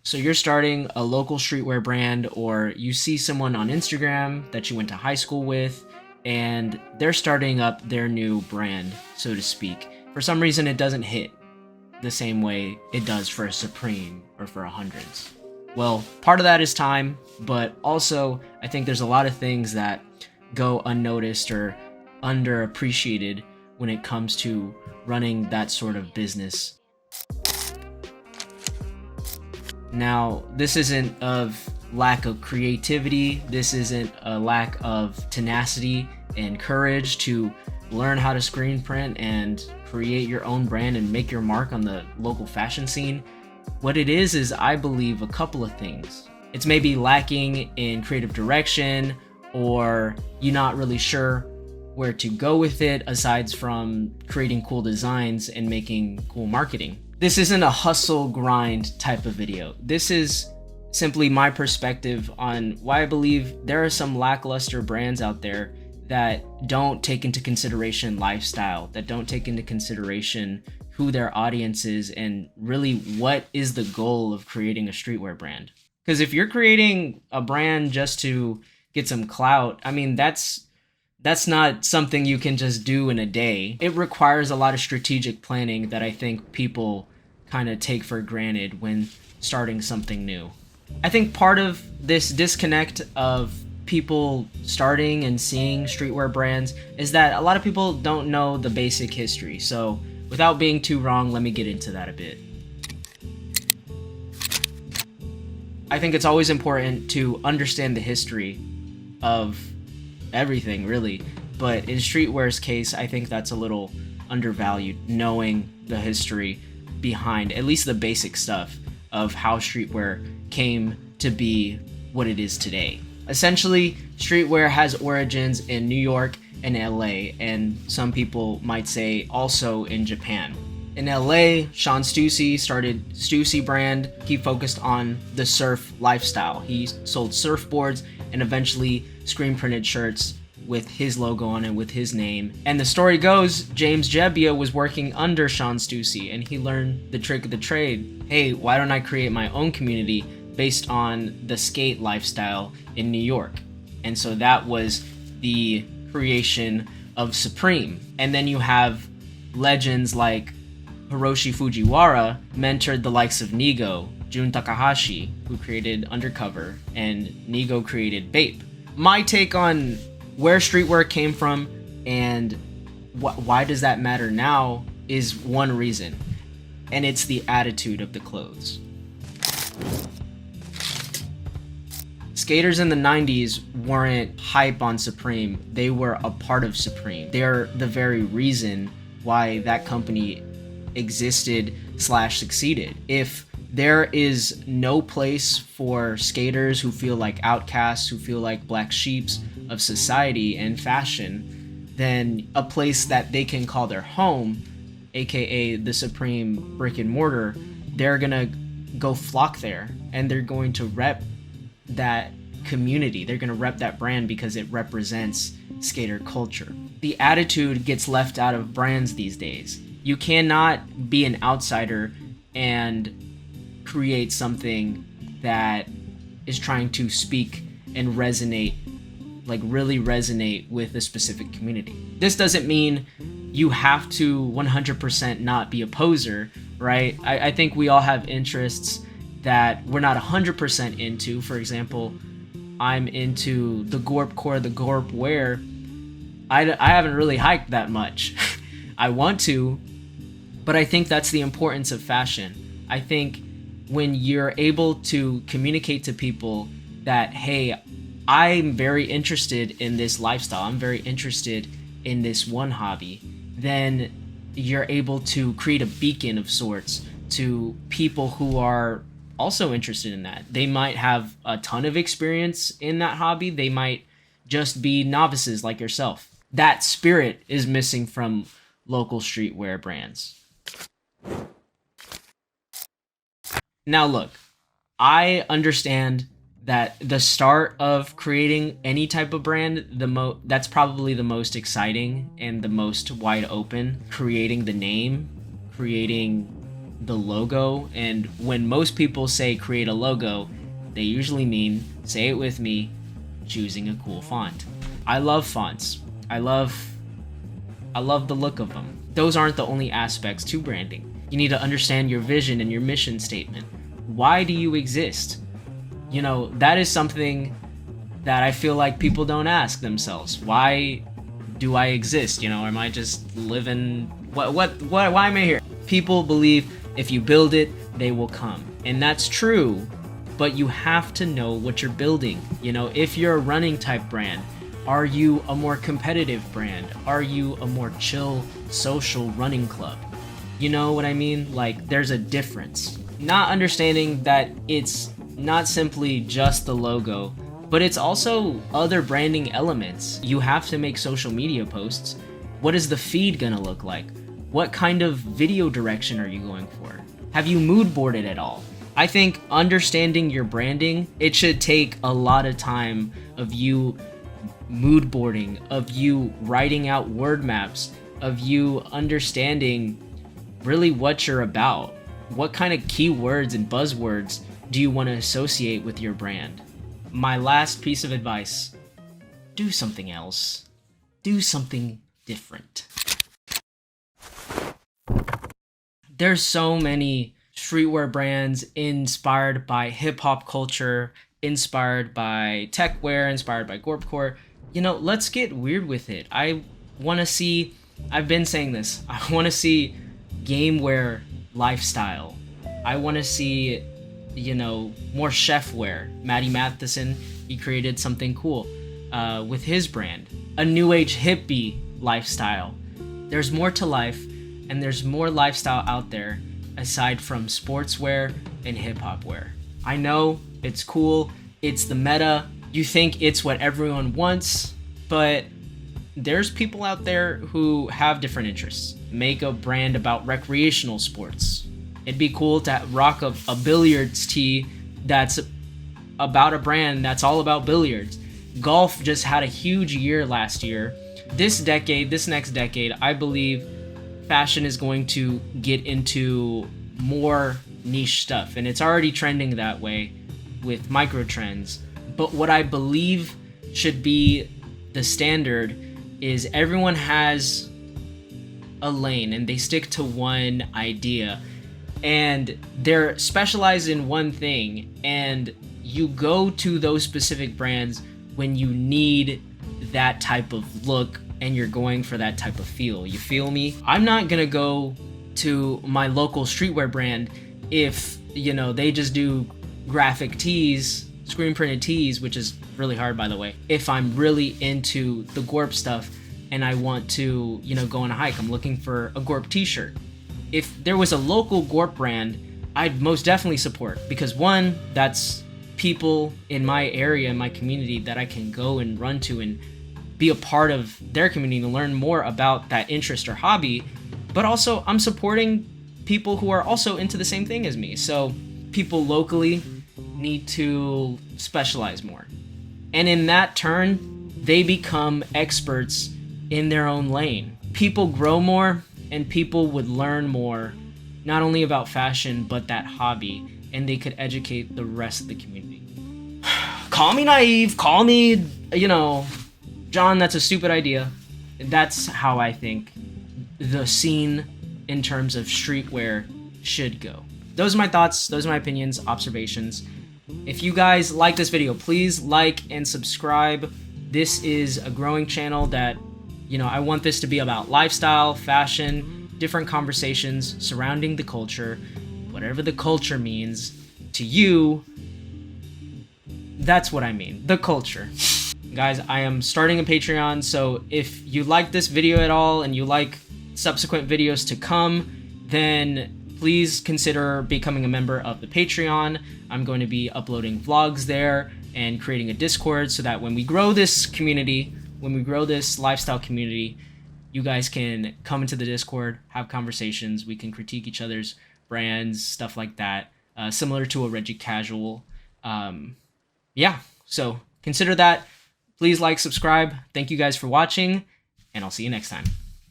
So you're starting a local streetwear brand, or you see someone on Instagram that you went to high school with, and they're starting up their new brand, so to speak. For some reason, it doesn't hit the same way it does for a Supreme or for a Hundreds. Well, part of that is time, but also I think there's a lot of things that go unnoticed or underappreciated when it comes to running that sort of business. Now, this isn't of lack of creativity, this isn't a lack of tenacity and courage to learn how to screen print and create your own brand and make your mark on the local fashion scene. What it is I believe a couple of things. It's maybe lacking in creative direction, or you're not really sure where to go with it aside from creating cool designs and making cool marketing. This isn't a hustle grind type of video. This is simply my perspective on why I believe there are some lackluster brands out there that don't take into consideration lifestyle, that don't take into consideration who their audience is and really what is the goal of creating a streetwear brand. Because if you're creating a brand just to get some clout, I mean, that's not something you can just do in a day. It requires a lot of strategic planning that I think people kind of take for granted when starting something new. I think part of this disconnect of people starting and seeing streetwear brands is that a lot of people don't know the basic history. So without being too wrong, let me get into that a bit. I think it's always important to understand the history of everything, really. But in streetwear's case, I think that's a little undervalued, knowing the history behind at least the basic stuff of how streetwear came to be what it is today. Essentially, streetwear has origins in New York and LA, and some people might say also in Japan. In LA, Sean Stussy started Stussy brand. He focused on the surf lifestyle. He sold surfboards and eventually screen printed shirts with his logo on it, with his name. And the story goes, James Jebbia was working under Sean Stussy, and he learned the trick of the trade. Hey, why don't I create my own community based on the skate lifestyle in New York? And so that was the creation of Supreme. And then you have legends like Hiroshi Fujiwara mentored the likes of Nigo, Jun Takahashi, who created Undercover, and Nigo created Bape. My take on where streetwear came from and why does that matter now is one reason, and it's the attitude of the clothes. Skaters in the 90s weren't hype on Supreme, they were a part of Supreme. They're the very reason why that company existed / succeeded. If there is no place for skaters who feel like outcasts, who feel like black sheeps of society and fashion, then a place that they can call their home, aka the Supreme brick and mortar, they're gonna go flock there and they're going to rep that community. They're gonna rep that brand because it represents skater culture. The attitude gets left out of brands these days. You cannot be an outsider and create something that is trying to speak and resonate, like really resonate with a specific community. This doesn't mean you have to 100% not be a poser, right? I think we all have interests that we're not 100% into. For example, I'm into the Gorp core, the Gorp wear. I haven't really hiked that much. I want to, but I think that's the importance of fashion. I think when you're able to communicate to people that, hey, I'm very interested in this lifestyle, I'm very interested in this one hobby, then you're able to create a beacon of sorts to people who are also interested in that. They might have a ton of experience in that hobby, they might just be novices like yourself. That spirit is missing from local streetwear brands. Now look, I understand that the start of creating any type of brand, that's probably the most exciting and the most wide open. Creating the name, creating the logo. And when most people say create a logo, they usually mean, say it with me, choosing a cool font. I love fonts. I love the look of them. Those aren't the only aspects to branding. You need to understand your vision and your mission statement. Why do you exist? You know, that is something that I feel like people don't ask themselves. Why do I exist? You know, am I just living? Why am I here? People believe if you build it, they will come. And that's true, but you have to know what you're building. You know, if you're a running type brand, are you a more competitive brand? Are you a more chill, social running club? You know what I mean? Like, there's a difference. Not understanding that it's not simply just the logo, but it's also other branding elements. You have to make social media posts. What is the feed gonna look like? What kind of video direction are you going for? Have you mood boarded at all? I think understanding your branding, it should take a lot of time of you mood boarding, of you writing out word maps, of you understanding really what you're about. What kind of keywords and buzzwords do you want to associate with your brand? My last piece of advice, do something else. Do something different. There's so many streetwear brands inspired by hip-hop culture, inspired by tech wear, inspired by gorpcore. You know, let's get weird with it. I want to see, I've been saying this, I want to see game wear lifestyle. I want to see, you know, more chef wear. Matty Matheson, he created something cool with his brand. A new age hippie lifestyle. There's more to life, and there's more lifestyle out there aside from sportswear and hip-hop wear. I know, it's cool, it's the meta, you think it's what everyone wants, but there's people out there who have different interests. Make a brand about recreational sports. It'd be cool to rock a billiards tee that's about a brand that's all about billiards. Golf just had a huge year last year. This next decade, I believe fashion is going to get into more niche stuff, and it's already trending that way with micro trends. But what I believe should be the standard is everyone has a lane and they stick to one idea, and they're specialized in one thing, and you go to those specific brands when you need that type of look and you're going for that type of feel. You feel me? I'm not gonna go to my local streetwear brand if, you know, they just do graphic tees, screen printed tees, which is really hard, by the way. If I'm really into the Gorp stuff and I want to, you know, go on a hike, I'm looking for a Gorp t-shirt. If there was a local Gorp brand, I'd most definitely support, because one, that's people in my area, in my community that I can go and run to and be a part of their community to learn more about that interest or hobby. But also, I'm supporting people who are also into the same thing as me. So people locally need to specialize more. And in that turn, they become experts in their own lane. People grow more, and people would learn more, not only about fashion, but that hobby, and they could educate the rest of the community. Call me naive, call me, you know, John, that's a stupid idea. That's how I think the scene in terms of streetwear should go. Those are my thoughts, those are my opinions, observations. If you guys like this video, please like and subscribe. This is a growing channel that, you know, I want this to be about lifestyle, fashion, different conversations surrounding the culture, whatever the culture means to you. That's what I mean, the culture. Guys, I am starting a Patreon, so if you like this video at all and you like subsequent videos to come, then please consider becoming a member of the Patreon. I'm going to be uploading vlogs there and creating a Discord so that when we grow this community, when we grow this lifestyle community, you guys can come into the Discord, have conversations, we can critique each other's brands, stuff like that, similar to a Reggie Casual. Yeah, so consider that. Please like, subscribe. Thank you guys for watching, and I'll see you next time.